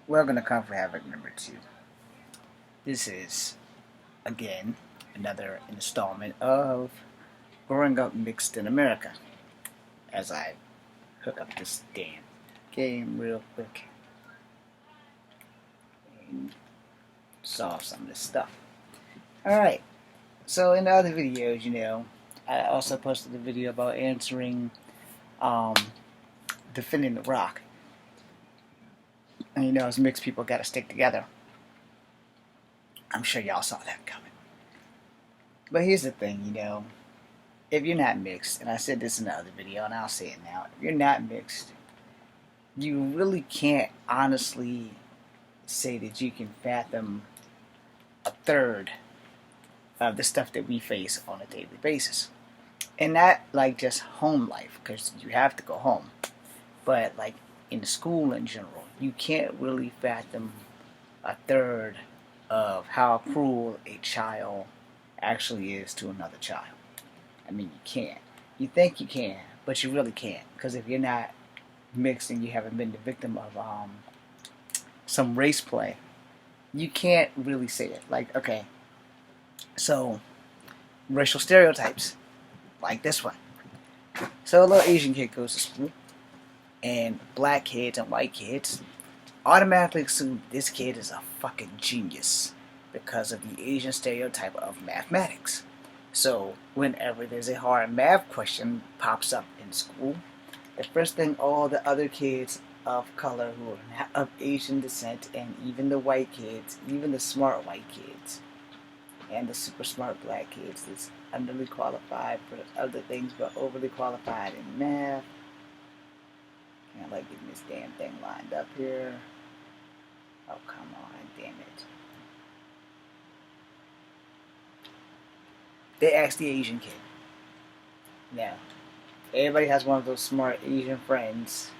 Welcome to Kung Fu Havoc number 2. This is, again, another installment of Growing Up Mixed in America. As I hook up this damn game real quick and solve some of this stuff. Alright, so in the other videos, I also posted a video about answering, defending the rock. And as mixed people gotta stick together. I'm sure y'all saw that coming. But here's the thing, if you're not mixed, and I said this in the other video, and I'll say it now, if you're not mixed, you really can't honestly say that you can fathom a third of the stuff that we face on a daily basis. And not like just home life, because you have to go home, but like in school in general, you can't really fathom a third of how cruel a child actually is to another child. I mean, you can't. You think you can, but you really can't. Because if you're not mixed and you haven't been the victim of some race play, you can't really say it. Like, okay, so racial stereotypes, like this one. So a little Asian kid goes to school, and black kids and white kids automatically assume this kid is a fucking genius because of the Asian stereotype of mathematics. So whenever there's a hard math question pops up in school, the first thing all the other kids of color who are of Asian descent, and even the white kids, even the smart white kids, and the super smart black kids that's underly qualified for other things but overly qualified in math. Can't like getting this damn thing lined up here. Oh, come on, damn it. They asked the Asian kid. Now, everybody has one of those smart Asian friends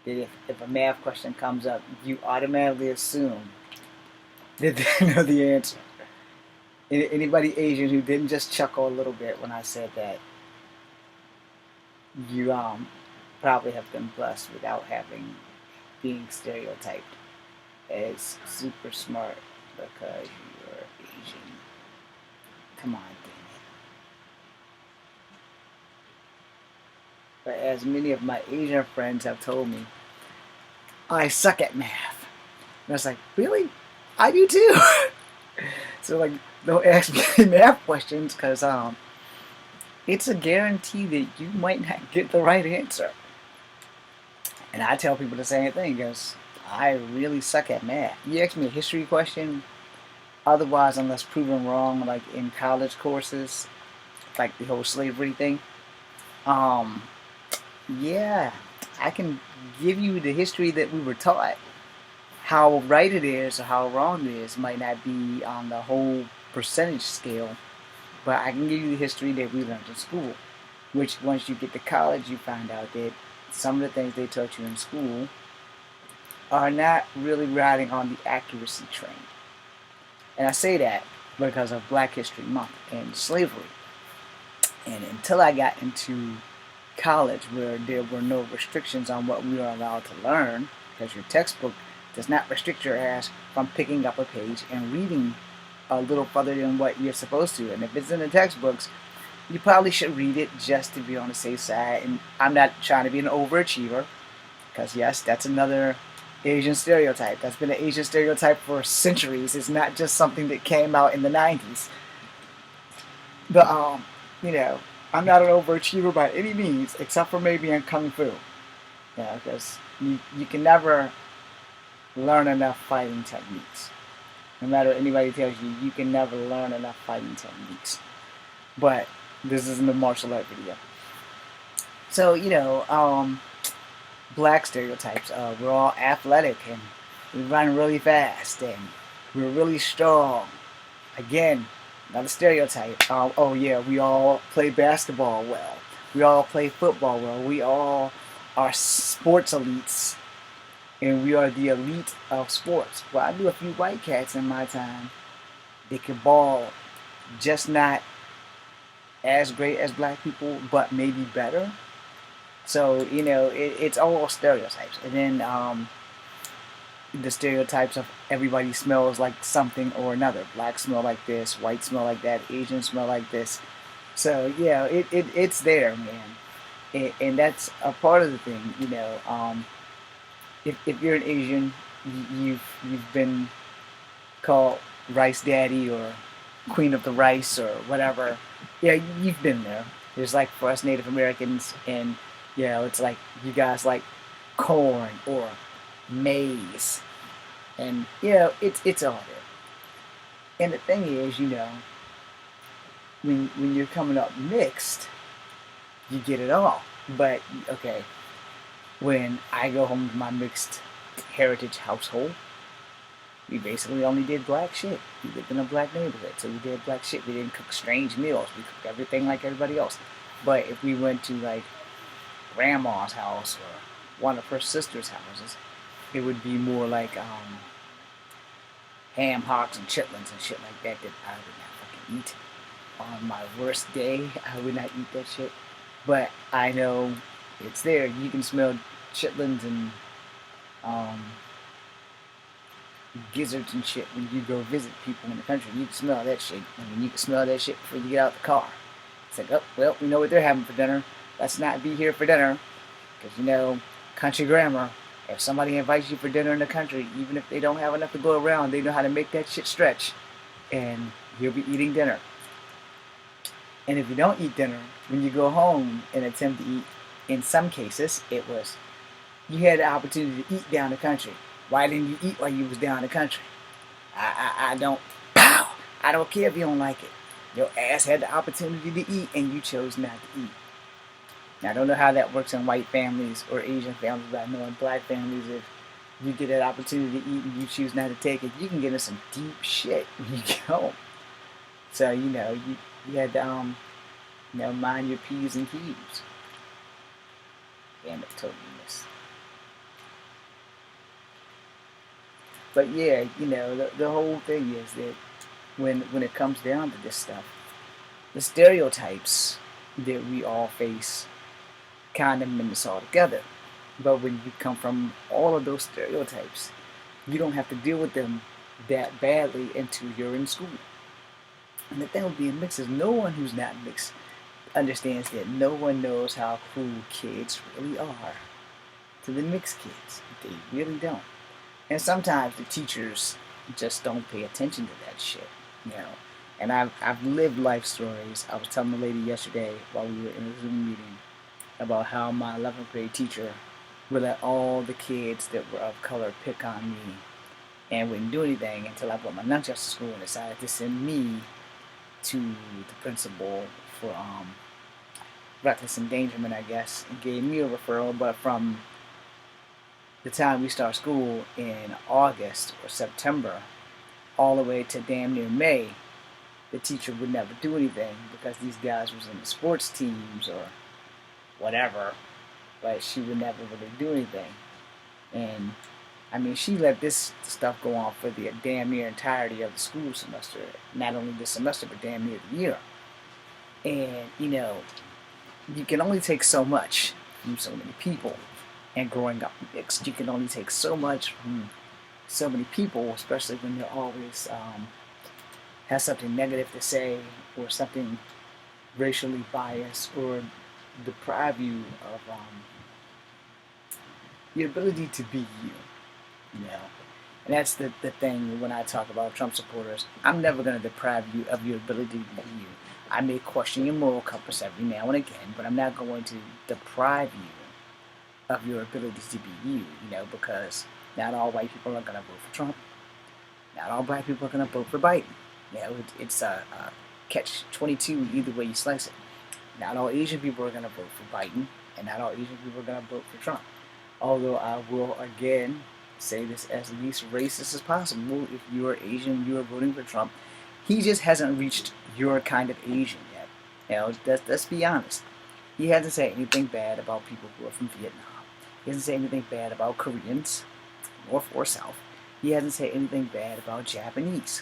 that if a math question comes up, you automatically assume that they know the answer. Anybody Asian who didn't just chuckle a little bit when I said that, you probably have been blessed without being stereotyped as super smart because you're Asian. Come on, damn it. But as many of my Asian friends have told me, I suck at math. And I was like, really? I do too. So like, don't ask me math questions because it's a guarantee that you might not get the right answer. And I tell people the same thing because I really suck at math. You ask me a history question, otherwise, unless proven wrong, like in college courses, like the whole slavery thing, yeah, I can give you the history that we were taught. How right it is or how wrong it is might not be on the whole percentage scale, but I can give you the history that we learned in school, which once you get to college, you find out that some of the things they taught you in school are not really riding on the accuracy train. And I say that because of Black History Month and slavery. And until I got into college, where there were no restrictions on what we were allowed to learn, because your textbook does not restrict your ass from picking up a page and reading a little further than what you're supposed to. And if it's in the textbooks, you probably should read it just to be on the safe side. And I'm not trying to be an overachiever, because yes, that's another Asian stereotype. That's been an Asian stereotype for centuries. It's not just something that came out in the 90s. But, I'm not an overachiever by any means, except for maybe in Kung Fu. Because you can never learn enough fighting techniques. No matter what anybody tells you, you can never learn enough fighting techniques. But this isn't a martial art video. So, black stereotypes. We're all athletic and we run really fast and we're really strong. Again, not a stereotype. Oh yeah, we all play basketball well. We all play football well. We all are sports elites. And we are the elite of sports. Well, I knew a few white cats in my time. They could ball, just not as great as black people, but maybe better. So, it's all stereotypes. And then the stereotypes of everybody smells like something or another. Black smell like this, white smell like that, Asian smell like this. So yeah, it's there, man, and that's a part of the thing. If you're an Asian, you've been called Rice Daddy or Queen of the Rice or whatever. Yeah, you've been there. There's like for us Native Americans, and it's like you guys like corn or maize, and it's all there. And the thing is, when you're coming up mixed, you get it all. But okay, when I go home to my mixed heritage household, we basically only did black shit. We lived in a black neighborhood, so we did black shit. We didn't cook strange meals. We cooked everything like everybody else. But if we went to like grandma's house or one of her sister's houses, it would be more like ham hocks and chitlins and shit like that I would not fucking eat. On my worst day, I would not eat that shit. But I know it's there. You can smell chitlins and gizzards and shit when you go visit people in the country. You can smell that shit. I mean, you can smell that shit before you get out of the car. It's like, oh, well, we know what they're having for dinner. Let's not be here for dinner. Because, country grammar, if somebody invites you for dinner in the country, even if they don't have enough to go around, they know how to make that shit stretch. And you'll be eating dinner. And if you don't eat dinner, when you go home and attempt to eat, in some cases, it was, you had the opportunity to eat down the country. Why didn't you eat while you was down the country? I don't, pow! I don't care if you don't like it. Your ass had the opportunity to eat and you chose not to eat. Now, I don't know how that works in white families or Asian families, but I know in black families, if you get that opportunity to eat and you choose not to take it, you can get in some deep shit when you get home. So, you had to, mind your P's and Q's. Damn it, totally missed. But yeah, the whole thing is that when it comes down to this stuff, the stereotypes that we all face kind of mix us all together. But when you come from all of those stereotypes, you don't have to deal with them that badly until you're in school. And the thing with being mixed is no one who's not mixed understands that no one knows how cool kids really are to the mixed kids. They really don't. And sometimes the teachers just don't pay attention to that shit, And I've lived life stories. I was telling the lady yesterday while we were in a Zoom meeting about how my 11th grade teacher would let all the kids that were of color pick on me and wouldn't do anything until I brought my nunchucks to school and decided to send me to the principal for reckless endangerment, I guess, and gave me a referral. But from the time we start school in August or September all the way to damn near May, the teacher would never do anything because these guys was in the sports teams or whatever, but she would never really do anything. And I mean, she let this stuff go on for the damn near entirety of the school semester. Not only the semester, but damn near the year. And, you can only take so much from so many people. And growing up mixed, you can only take so much from so many people, especially when they're always has something negative to say or something racially biased or deprive you of your ability to be you. And that's the thing when I talk about Trump supporters. I'm never going to deprive you of your ability to be you. I may question your moral compass every now and again, but I'm not going to deprive you of your ability to be you, because not all white people are going to vote for Trump. Not all black people are going to vote for Biden. It's a catch-22 either way you slice it. Not all Asian people are going to vote for Biden, and not all Asian people are going to vote for Trump. Although I will, again, say this as least racist as possible. If you are Asian, you are voting for Trump. He just hasn't reached your kind of Asian yet. Let's be honest. He hasn't said anything bad about people who are from Vietnam. He hasn't said anything bad about Koreans, North or South. He hasn't said anything bad about Japanese.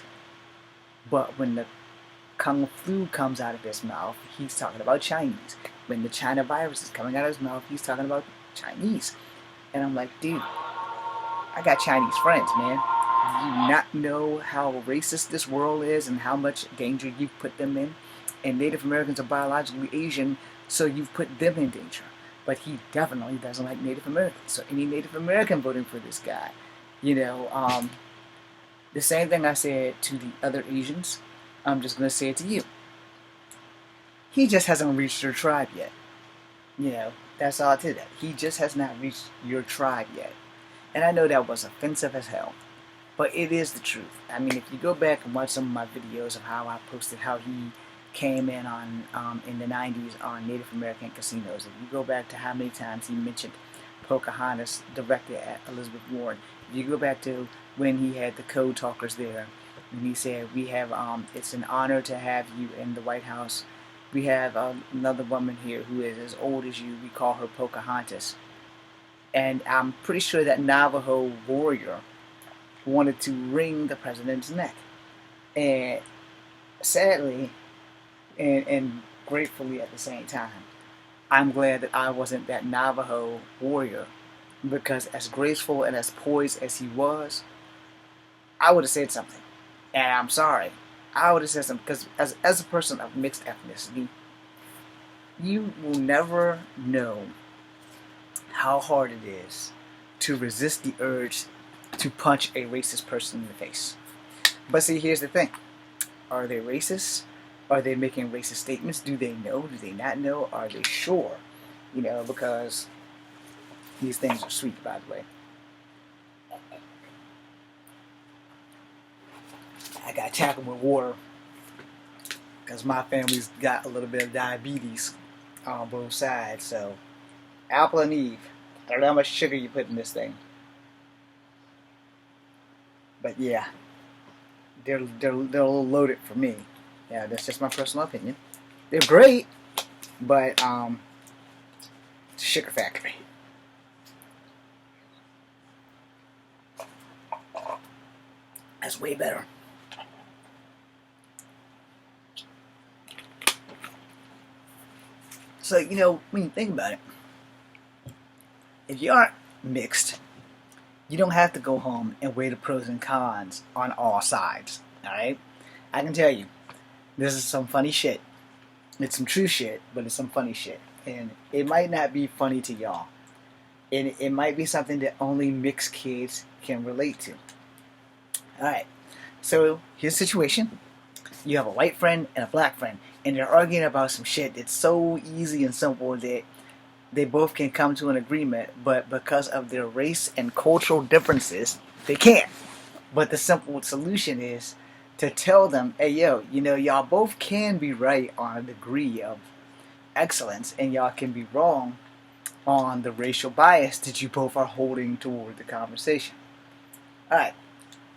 But when the Kung Flu comes out of his mouth, he's talking about Chinese. When the China virus is coming out of his mouth, he's talking about Chinese. And I'm like, dude, I got Chinese friends, man. Do you not know how racist this world is and how much danger you've put them in? And Native Americans are biologically Asian, so you've put them in danger. But he definitely doesn't like Native Americans. So any Native American voting for this guy, you know, the same thing I said to the other Asians, I'm just going to say it to you. He just hasn't reached your tribe yet. You know, that's all to that. He just has not reached your tribe yet. And I know that was offensive as hell. But it is the truth. I mean, if you go back and watch some of my videos of how I posted how he came in on in the 90s on Native American casinos, if you go back to how many times he mentioned Pocahontas directed at Elizabeth Warren, if you go back to when he had the code talkers there, and he said, we have, it's an honor to have you in the White House. We have another woman here who is as old as you. We call her Pocahontas. And I'm pretty sure that Navajo warrior wanted to wring the president's neck. And sadly, and gratefully at the same time, I'm glad that I wasn't that Navajo warrior, because as graceful and as poised as he was, I would have said something. And I'm sorry. I would have said something, because as a person of mixed ethnicity, you will never know how hard it is to resist the urge to punch a racist person in the face. But see, here's the thing. Are they racist? Are they making racist statements? Do they know? Do they not know? Are they sure? You know, because these things are sweet, by the way. I got tackled with water because my family's got a little bit of diabetes on both sides. So, Apple and Eve. I don't know how much sugar you put in this thing. But yeah, they're a little loaded for me. Yeah, that's just my personal opinion. They're great, but it's a sugar factory. That's way better. So, you know, when you think about it, if you aren't mixed, you don't have to go home and weigh the pros and cons on all sides. Alright? I can tell you, this is some funny shit. It's some true shit, but it's some funny shit. And it might not be funny to y'all. And it might be something that only mixed kids can relate to. Alright. So, here's the situation. You have a white friend and a black friend, and they're arguing about some shit that's so easy and simple that they both can come to an agreement, but because of their race and cultural differences, they can't. But the simple solution is to tell them, hey, yo, you know, y'all both can be right on a degree of excellence, and y'all can be wrong on the racial bias that you both are holding toward the conversation. Alright,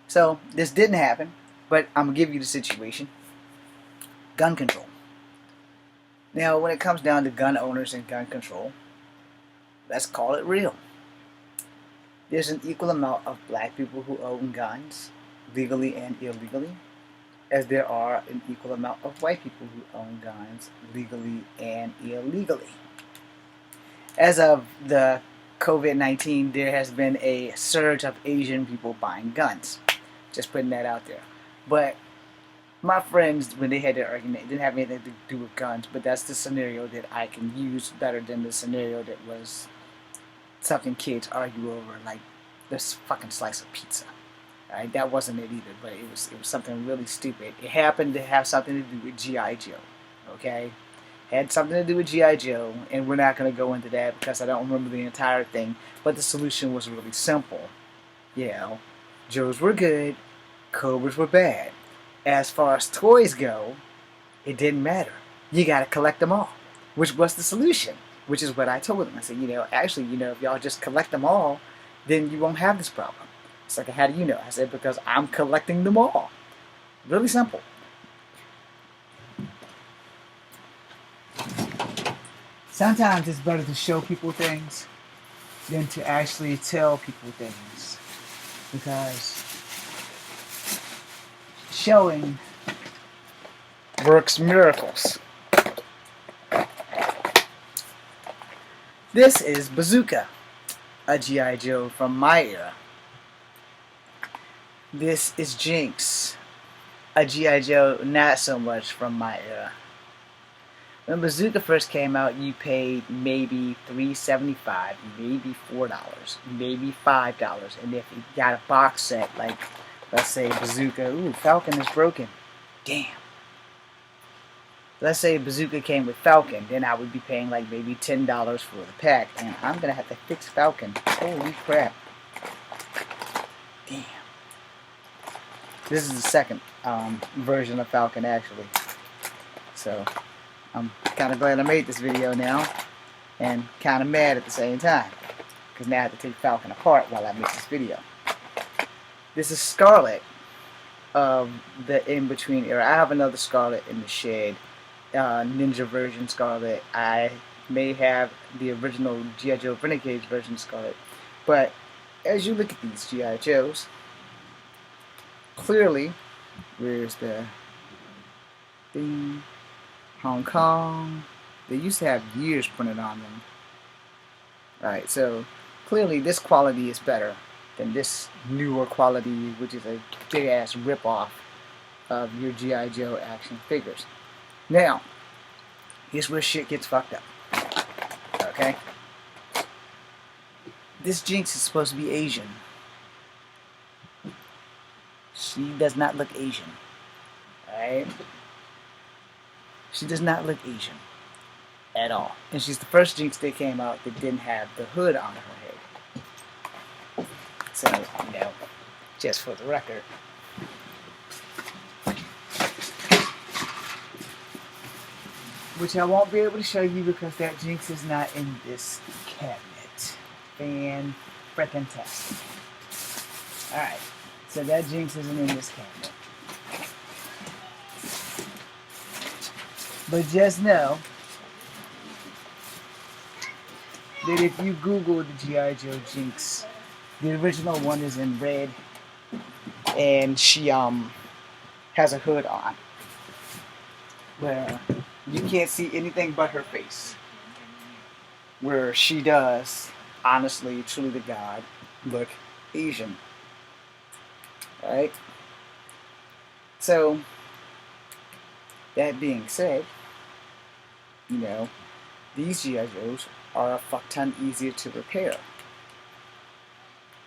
so this didn't happen, but I'm going to give you the situation. Gun control. Now, when it comes down to gun owners and gun control, let's call it real. There's an equal amount of black people who own guns, legally and illegally, as there are an equal amount of white people who own guns, legally and illegally. As of the COVID-19, there has been a surge of Asian people buying guns. Just putting that out there. But my friends, when they had their argument, it didn't have anything to do with guns, but that's the scenario that I can use better than the scenario that was something kids argue over, like this fucking slice of pizza. Alright, that wasn't it either, but it was something really stupid. It happened to have something to do with G.I. Joe. Okay? Had something to do with G.I. Joe, and we're not going to go into that because I don't remember the entire thing, but the solution was really simple. You know, Joes were good, Cobras were bad. As far as toys go, it didn't matter. You got to collect them all, which was the solution, which is what I told them. I said, you know, actually, you know, if y'all just collect them all, then you won't have this problem. It's like, how do you know? I said, because I'm collecting them all. Really simple. Sometimes it's better to show people things than to actually tell people things, because showing works miracles. This is Bazooka, a G.I. Joe from my era. This is Jinx, a G.I. Joe not so much from my era. When Bazooka first came out, you paid maybe $3.75, maybe $4, maybe $5, and if you got a box set, like, let's say Bazooka, ooh, Falcon is broken. Damn. Let's say Bazooka came with Falcon, then I would be paying like maybe $10 for the pack, and I'm gonna have to fix Falcon. Holy crap. Damn. This is the second version of Falcon, actually. So, I'm kind of glad I made this video now, and kind of mad at the same time, because now I have to take Falcon apart while I make this video. This is Scarlet of the in-between era. I have another Scarlet in the shed, Ninja version Scarlet. I may have the original G.I. Joe Renegades version Scarlet, but as you look at these G.I. Joes, clearly, where's the thing? Hong Kong. They used to have years printed on them. Alright, so clearly this quality is better than this newer quality, which is a big ass ripoff of your G.I. Joe action figures. Now, here's where shit gets fucked up. Okay? This Jinx is supposed to be Asian. She does not look Asian. Alright? She does not look Asian at all. And she's the first Jinx that came out that didn't have the hood on her head. So, you know, just for the record. Which I won't be able to show you because that Jinx is not in this cabinet. Fan-freaking-tastic. Alright, so that Jinx isn't in this cabinet. But just know that if you Google the G.I. Joe Jinx, the original one is in red, and she has a hood on, where you can't see anything but her face. Where she does, honestly, truly to God, look Asian. Alright? So, that being said, you know, these G.I. Joes are a fuck ton easier to repair.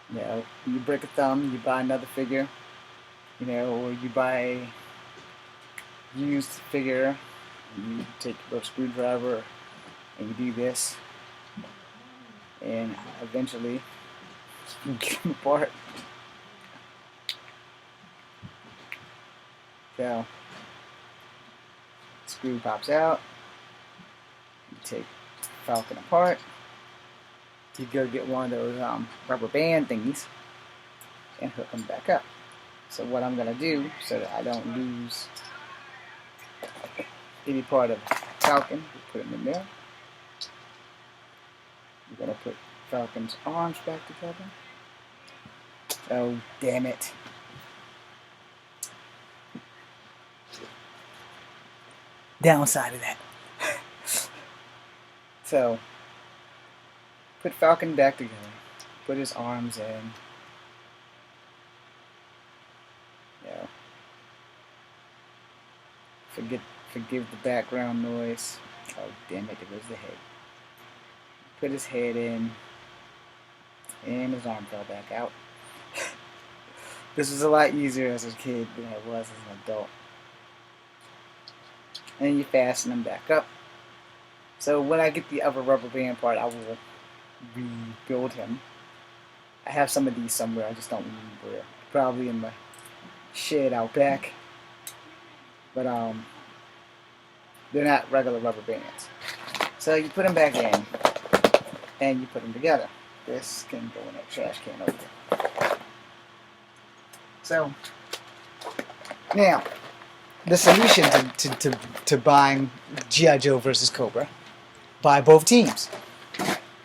You know, you break a thumb, you buy another figure, you know, or you buy a used figure, you take a screwdriver and you do this, and eventually you get them apart. So, screw pops out, you take Falcon apart, you go get one of those rubber band thingies and hook them back up. So what I'm going to do, so that I don't lose any part of Falcon, put them in there. We're going to put Falcon's arms back together. Oh, damn it. Downside of that. So, put Falcon back together. Put his arms in. You know, forgive the background noise. Oh, damn it, there goes the head. Put his head in. And his arm fell back out. This was a lot easier as a kid than it was as an adult. And you fasten them back up. So when I get the other rubber band part, I will rebuild him. I have some of these somewhere, I just don't remember where. Probably in my shed out back. But they're not regular rubber bands. So you put them back in, and you put them together. This can go in that trash can over there. So now, the solution to buying G.I. Joe versus Cobra, buy both teams.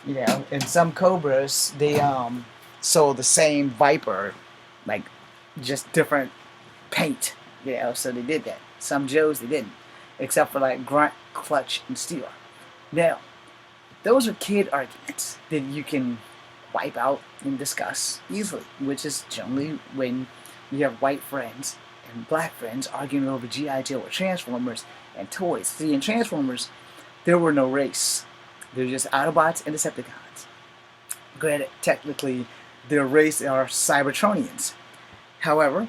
You know, and some Cobras, they sold the same Viper, like just different paint. You know, so they did that. Some Joes they didn't, except for like Grunt, Clutch, and Steel. Now, those are kid arguments that you can wipe out and discuss easily, which is generally when you have white friends and black friends arguing over G.I. Joe or Transformers and toys. See, in Transformers, there were no race. They're just Autobots and Decepticons. Granted, technically, their race are Cybertronians. However,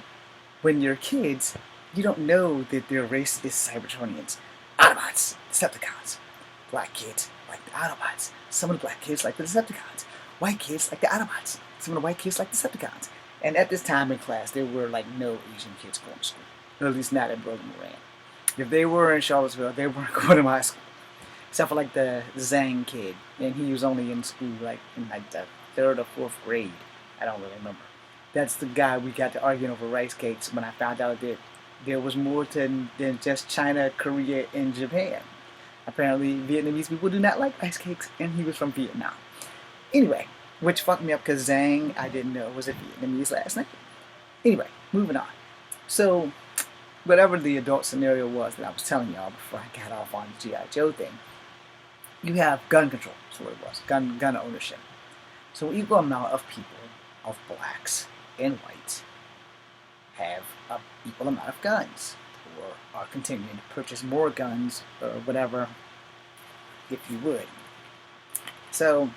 when you're kids, you don't know that their race is Cybertronians. Autobots, Decepticons. Black kids like the Autobots. Some of the black kids like the Decepticons. White kids like the Autobots. Some of the white kids like the Decepticons. And at this time in class, there were like no Asian kids going to school. Or at least not in Berlin Moran. If they were in Charlottesville, they weren't going to my school. Except for like the Zhang kid. And he was only in school like in like the 3rd or 4th grade. I don't really remember. That's the guy we got to arguing over rice cakes when I found out that there was more than just China, Korea, and Japan. Apparently, Vietnamese people do not like rice cakes, and he was from Vietnam. Anyway, which fucked me up because Zhang, I didn't know was a Vietnamese last name. Anyway, moving on. So, whatever the adult scenario was that I was telling y'all before I got off on the G.I. Joe thing, you have gun control, that's what it was, gun ownership. So an equal amount of people, of blacks and whites, have an equal amount of guns, or are continuing to purchase more guns, or whatever, if you would. So,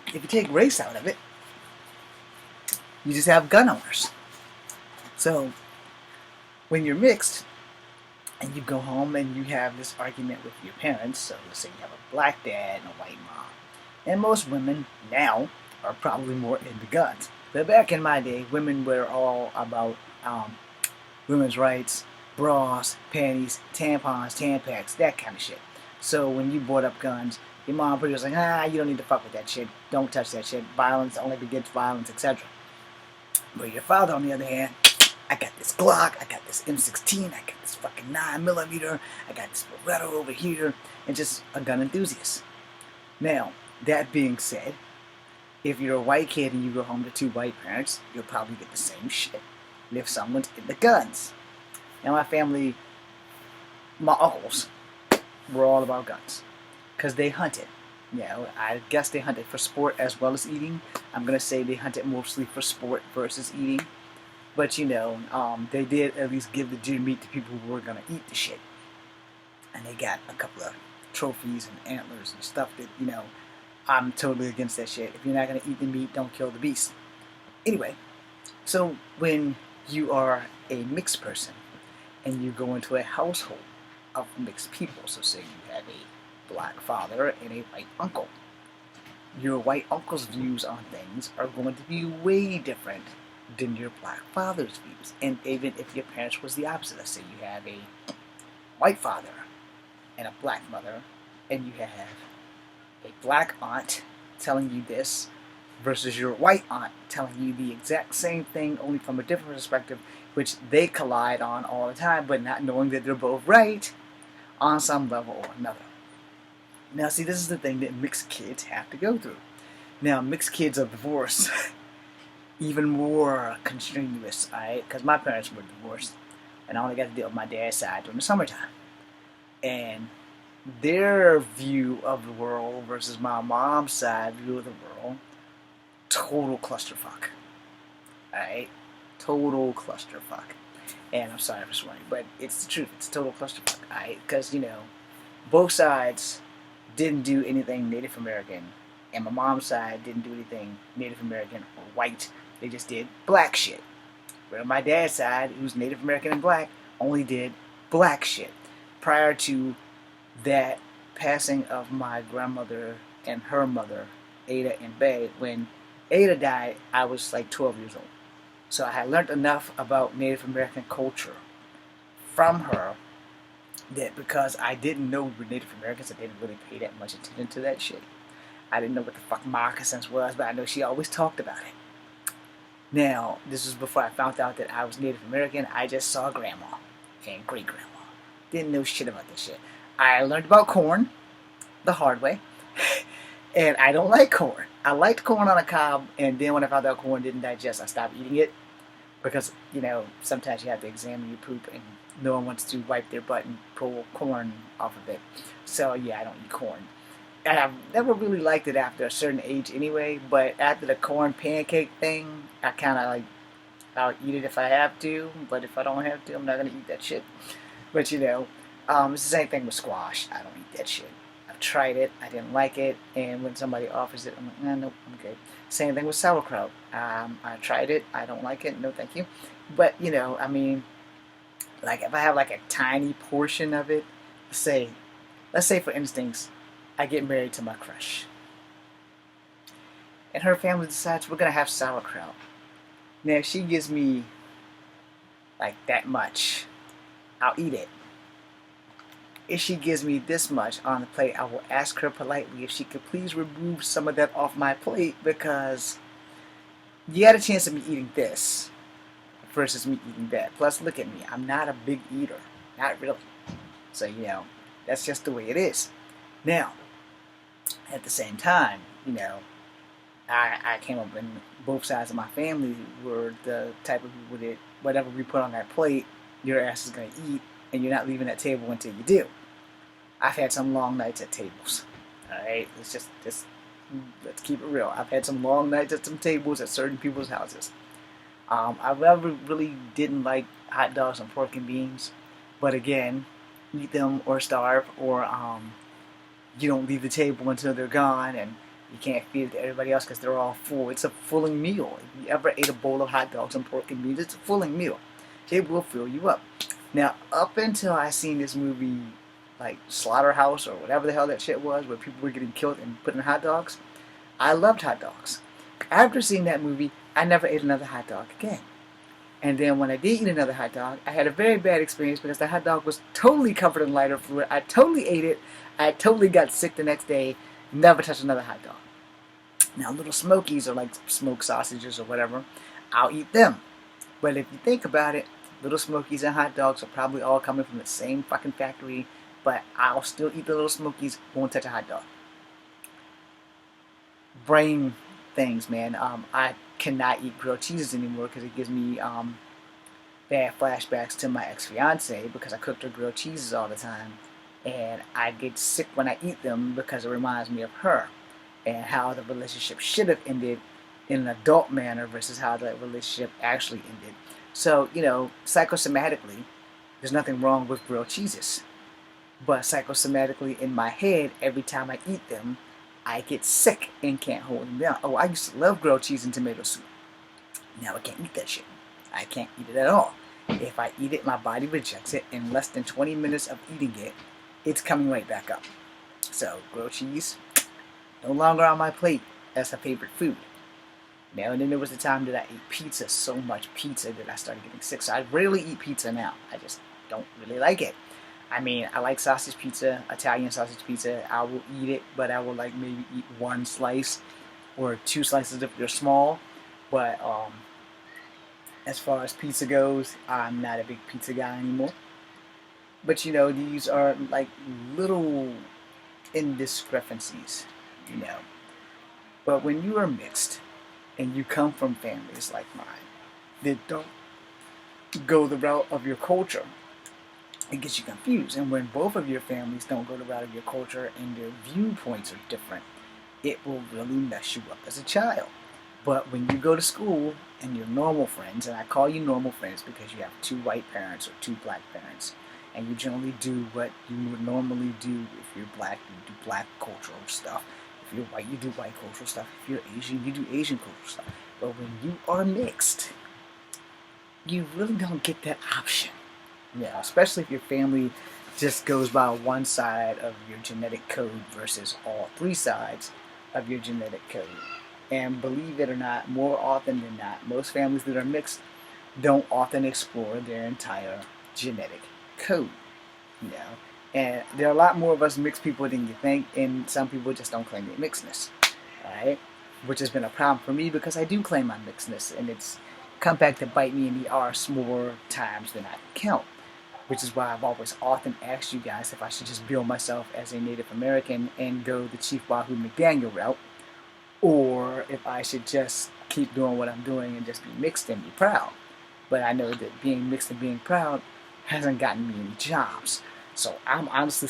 if you take race out of it, you just have gun owners. So, when you're mixed, and you go home and you have this argument with your parents, so let's say you have a black dad and a white mom, and most women now are probably more into guns. But back in my day, women were all about women's rights, bras, panties, tampons, tampons, that kind of shit. So when you brought up guns, your mom pretty was like, you don't need to fuck with that shit. Don't touch that shit. Violence only begets violence, etc. But your father, on the other hand, I got this Glock, I got this M16, I got this fucking 9mm, I got this Beretta over here, and just a gun enthusiast. Now, that being said, if you're a white kid and you go home to 2 white parents, you'll probably get the same shit if someone's into guns. Now, my family, my uncles, were all about guns, because they hunted. I guess they hunted for sport as well as eating. I'm going to say they hunted mostly for sport versus eating. But, they did at least give the deer meat to people who were going to eat the shit. And they got a couple of trophies and antlers and stuff that, I'm totally against that shit. If you're not going to eat the meat, don't kill the beast. Anyway, so when you are a mixed person and you go into a household of mixed people, so say you have a black father and a white uncle, your white uncle's views on things are going to be way different than your black father's views. And even if your parents was the opposite, let's say you have a white father and a black mother, and you have a black aunt telling you this versus your white aunt telling you the exact same thing, only from a different perspective, which they collide on all the time, but not knowing that they're both right on some level or another. Now, see, this is the thing that mixed kids have to go through. Now, mixed kids of divorce even more strenuous, alright? Because my parents were divorced, and I only got to deal with my dad's side during the summertime. And their view of the world versus my mom's side view of the world, total clusterfuck. Alright? Total clusterfuck. And I'm sorry for swearing, but it's the truth. It's total clusterfuck, alright? Because, both sides didn't do anything Native American, and my mom's side didn't do anything Native American or white. They just did black shit. Where my dad's side, who's Native American and black, only did black shit. Prior to that passing of my grandmother and her mother, Ada and Bay, when Ada died, I was like 12 years old. So I had learned enough about Native American culture from her that because I didn't know we were Native Americans, I didn't really pay that much attention to that shit. I didn't know what the fuck moccasins was, but I know she always talked about it. Now, this was before I found out that I was Native American. I just saw grandma and great-grandma. Didn't know shit about this shit. I learned about corn the hard way, and I don't like corn. I liked corn on a cob, and then when I found out corn didn't digest, I stopped eating it. because sometimes you have to examine your poop, and no one wants to wipe their butt and pull corn off of it. So yeah, I don't eat corn. And I've never really liked it after a certain age anyway. But after the corn pancake thing, I kind of like I'll eat it if I have to. But if I don't have to, I'm not gonna eat that shit. But it's the same thing with squash. I don't eat that shit. I've tried it. I didn't like it. And when somebody offers it, I'm like, nah, nope, I'm good. Same thing with sauerkraut. I tried it. I don't like it. No, thank you. But I mean, like if I have like a tiny portion of it, say, let's say for instance, I get married to my crush, and her family decides we're gonna have sauerkraut. Now, if she gives me like that much, I'll eat it. If she gives me this much on the plate, I will ask her politely if she could please remove some of that off my plate, because you had a chance of me eating this versus me eating that. Plus, look at me. I'm not a big eater. Not really. So, that's just the way it is. Now, at the same time, I came up in both sides of my family were the type of people that whatever we put on that plate, your ass is going to eat, and you're not leaving that table until you do. I've had some long nights at tables. Alright? Let's keep it real. I've had some long nights at some tables at certain people's houses. I really didn't like hot dogs and pork and beans. But again, eat them or starve, or you don't leave the table until they're gone, and you can't feed it to everybody else because they're all full. It's a fulling meal. If you ever ate a bowl of hot dogs and pork and beans, it's a fulling meal. It will fill you up. Now, up until I seen this movie, like Slaughterhouse or whatever the hell that shit was, where people were getting killed and put in hot dogs, I loved hot dogs. After seeing that movie, I never ate another hot dog again. And then when I did eat another hot dog, I had a very bad experience because the hot dog was totally covered in lighter fluid. I totally ate it. I totally got sick the next day. Never touched another hot dog. Now, Little Smokies are like smoked sausages or whatever. I'll eat them. But if you think about it, Little Smokies and hot dogs are probably all coming from the same fucking factory. But I'll still eat the Little Smokies. Won't touch a hot dog. Brain things, man. I cannot eat grilled cheeses anymore because it gives me bad flashbacks to my ex-fiance because I cooked her grilled cheeses all the time, and I get sick when I eat them because it reminds me of her and how the relationship should have ended in an adult manner versus how that relationship actually ended. So, psychosomatically, there's nothing wrong with grilled cheeses. But psychosomatically, in my head, every time I eat them, I get sick and can't hold them down. Oh, I used to love grilled cheese and tomato soup. Now I can't eat that shit. I can't eat it at all. If I eat it, my body rejects it. In less than 20 minutes of eating it, it's coming right back up. So, grilled cheese, no longer on my plate as a favorite food. Now, and then there was a time that I ate pizza, so much pizza that I started getting sick. So I rarely eat pizza now. I just don't really like it. I mean, I like sausage pizza, Italian sausage pizza. I will eat it, but I will like maybe eat one slice or two slices if they're small. But as far as pizza goes, I'm not a big pizza guy anymore. But these are like little indiscrepancies, you know. But when you are mixed and you come from families like mine that don't go the route of your culture, it gets you confused. And when both of your families don't go the route of your culture and their viewpoints are different, it will really mess you up as a child. But when you go to school and your normal friends, and I call you normal friends because you have two white parents or two black parents, and you generally do what you would normally do. If you're black, you do black cultural stuff. If you're white, you do white cultural stuff. If you're Asian, you do Asian cultural stuff. But when you are mixed, you really don't get that option. Yeah, especially if your family just goes by one side of your genetic code versus all three sides of your genetic code. And believe it or not, more often than not, most families that are mixed don't often explore their entire genetic code. And there are a lot more of us mixed people than you think, and some people just don't claim their mixedness. Alright? Which has been a problem for me because I do claim my mixedness, and it's come back to bite me in the arse more times than I can count. Which is why I've always often asked you guys if I should just bill myself as a Native American and go the Chief Wahoo McDaniel route, or if I should just keep doing what I'm doing and just be mixed and be proud. but I know that being mixed and being proud hasn't gotten me any jobs. So I'm honestly,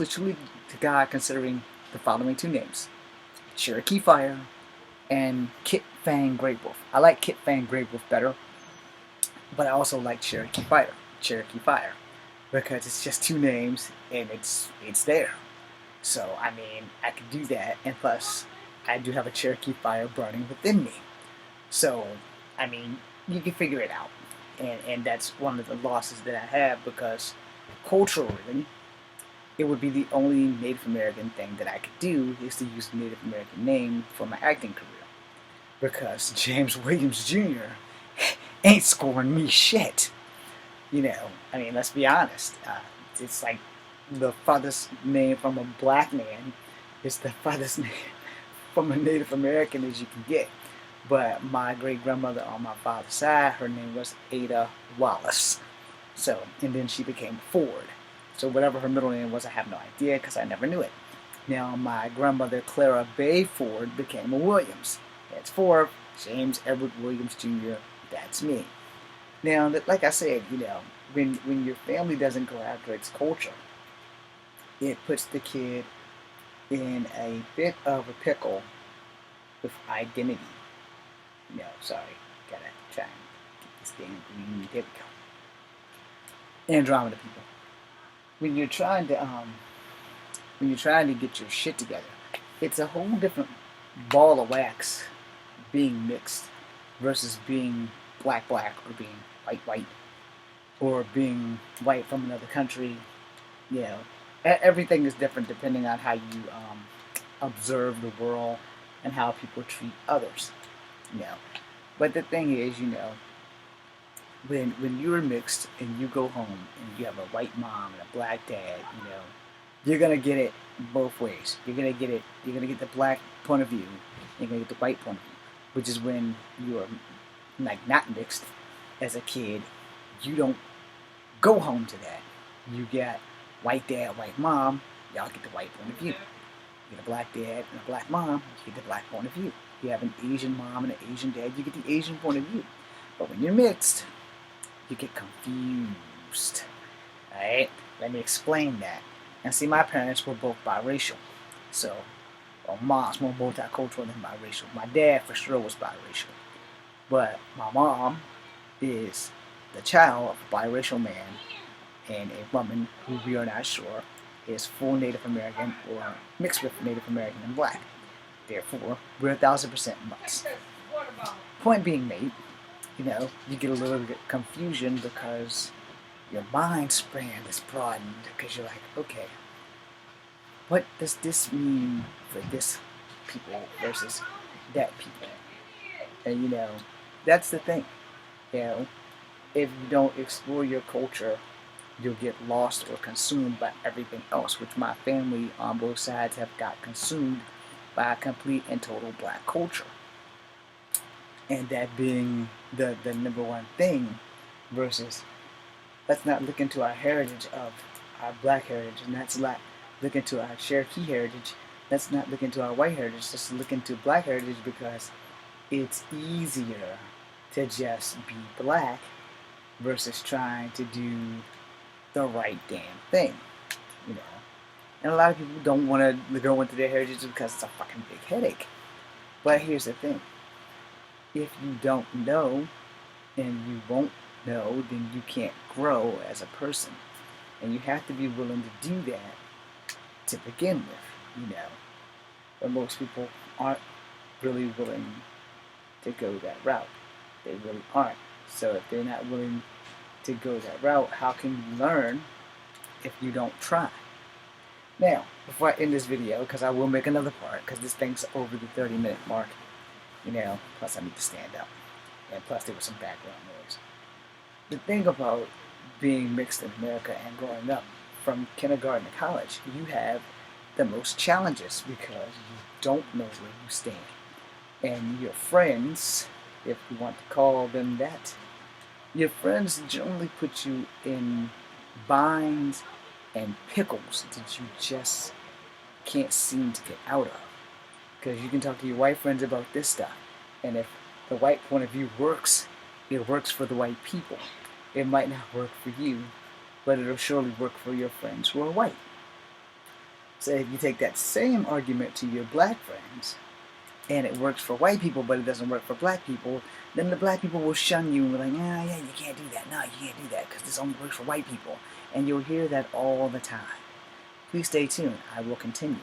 truly to God, considering the following two names: Cherokee Fire and Kit Fang Grey Wolf. I like Kit Fang Grey Wolf better, but I also like Cherokee Fire, because it's just two names and it's there. So I mean, I could do that, and plus, I do have a Cherokee Fire burning within me. So I mean, you can figure it out, and that's one of the losses that I have, because culturally, it would be the only Native American thing that I could do is to use a Native American name for my acting career, because James Williams Jr. ain't scoring me shit. I mean, let's be honest. It's like the farthest name from a black man is the farthest name from a Native American as you can get. But my great grandmother on my father's side, her name was Ada Wallace. So, and then she became Ford. So whatever her middle name was, I have no idea because I never knew it. Now my grandmother Clara Bay Ford became a Williams. That's Ford, James Edward Williams Jr. That's me. Now, like I said, when your family doesn't go after its culture, it puts the kid in a bit of a pickle with identity. Sorry, gotta try and get this damn green. There we go. Andromeda people. When you're trying to get your shit together, it's a whole different ball of wax being mixed versus being black or being white or being white from another country. Everything is different depending on how you observe the world and how people treat others. But the thing is, when you're mixed and you go home and you have a white mom and a black dad, you're gonna get it both ways. You're gonna get the black point of view, you're gonna get the white point of view, which is when you're like not mixed as a kid, you don't go home to that. You get white dad, white mom, y'all get the white point of view. You get a black dad and a black mom, you get the black point of view. You have an Asian mom and an Asian dad, you get the Asian point of view. But when you're mixed, you get confused. Alright? Let me explain that. And see, my parents were both biracial. So, mom's more multicultural than biracial. My dad for sure was biracial. But my mom is the child of a biracial man and a woman who we are not sure is full Native American or mixed with Native American and black. Therefore, we're 1,000% mutts. Point being made, you get a little bit of confusion because your mind span is broadened because you're like, okay, what does this mean for this people versus that people? And that's the thing. If you don't explore your culture, you'll get lost or consumed by everything else, which my family on both sides have got consumed by a complete and total black culture. And that being the number one thing, versus let's not look into our heritage of our black heritage, and let's not look into our Cherokee heritage. Let's not look into our white heritage. Let's look into black heritage, because it's easier to just be black versus trying to do the right damn thing, And a lot of people don't want to go into their heritage because it's a fucking big headache. But here's the thing. If you don't know, and you won't know, then you can't grow as a person. And you have to be willing to do that to begin with, But most people aren't really willing to go that route. They really aren't. So if they're not willing to go that route, how can you learn if you don't try? Now, before I end this video, because I will make another part, because this thing's over the 30-minute mark, plus I need to stand up, and plus there was some background noise. The thing about being mixed in America and growing up from kindergarten to college, you have the most challenges because you don't know where you stand. And your friends, if you want to call them that, your friends generally put you in binds and pickles that you just can't seem to get out of. Because you can talk to your white friends about this stuff, and if the white point of view works, It works for the white people. It might not work for you, but it'll surely work for your friends who are white. So if you take that same argument to your black friends, and it works for white people, but it doesn't work for black people, then the black people will shun you and be like, ah, yeah, you can't do that. No, you can't do that because this only works for white people. And you'll hear that all the time. Please stay tuned. I will continue.